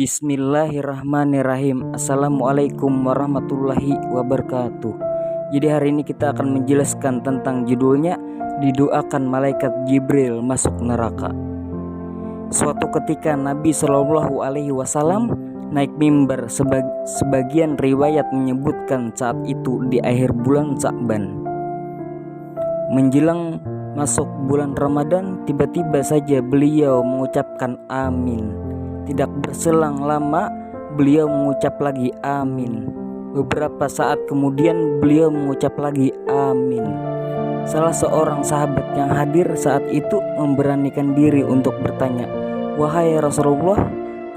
Bismillahirrahmanirrahim. Assalamualaikum warahmatullahi wabarakatuh. Jadi hari ini kita akan menjelaskan tentang judulnya, didoakan malaikat Jibril masuk neraka. Suatu ketika Nabi Shallallahu Alaihi Wasallam naik mimbar. Sebagian riwayat menyebutkan saat itu di akhir bulan Sya'ban. Menjelang masuk bulan Ramadan, tiba-tiba saja beliau mengucapkan amin. Tidak berselang lama beliau mengucap lagi amin. Beberapa saat kemudian beliau mengucap lagi amin. Salah seorang sahabat yang hadir saat itu memberanikan diri untuk bertanya, "Wahai Rasulullah,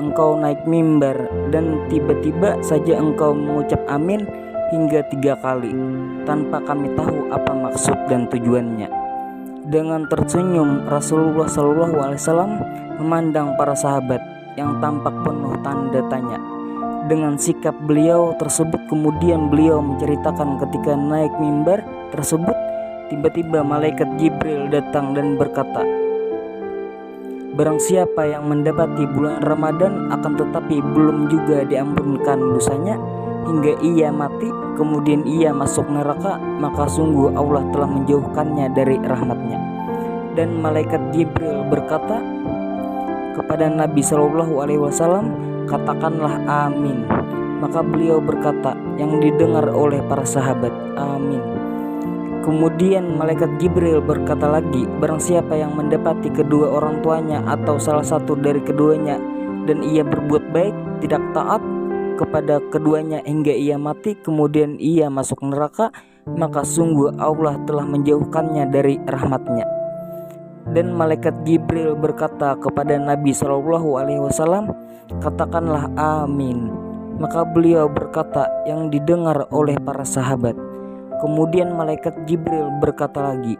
engkau naik mimbar dan tiba-tiba saja engkau mengucap amin hingga 3 kali tanpa kami tahu apa maksud dan tujuannya." Dengan tersenyum, Rasulullah SAW memandang para sahabat yang tampak penuh tanda tanya. Dengan sikap beliau tersebut kemudian beliau menceritakan ketika naik mimbar tersebut, tiba-tiba malaikat Jibril datang dan berkata, "Barang siapa yang mendapati bulan Ramadan akan tetapi belum juga diampunkan dosanya hingga ia mati, kemudian ia masuk neraka, maka sungguh Allah telah menjauhkannya dari rahmatnya." Dan malaikat Jibril berkata kepada Nabi Shallallahu Alaihi Wasallam, "Katakanlah amin." Maka beliau berkata, yang didengar oleh para sahabat, "Amin." Kemudian malaikat Jibril berkata lagi, "Barang siapa yang mendapati kedua orang tuanya atau salah satu dari keduanya dan ia berbuat baik, tidak taat kepada keduanya hingga ia mati, kemudian ia masuk neraka, maka sungguh Allah telah menjauhkannya dari rahmatnya." Dan malaikat Jibril berkata kepada Nabi Shallallahu Alaihi Wasallam, "Katakanlah amin." Maka beliau berkata, yang didengar oleh para sahabat. Kemudian malaikat Jibril berkata lagi,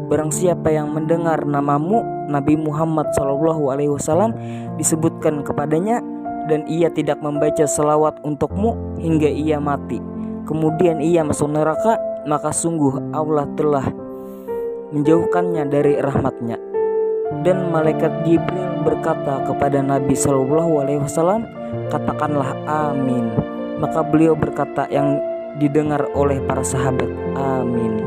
"Barang siapa yang mendengar namamu Nabi Muhammad Shallallahu Alaihi Wasallam disebutkan kepadanya dan ia tidak membaca selawat untukmu hingga ia mati, kemudian ia masuk neraka, maka sungguh Allah telah menjauhkannya dari rahmatnya." Dan malaikat Jibril berkata kepada Nabi Shallallahu Alaihi Wasallam, "Katakanlah amin." Maka beliau berkata, yang didengar oleh para sahabat, "Amin."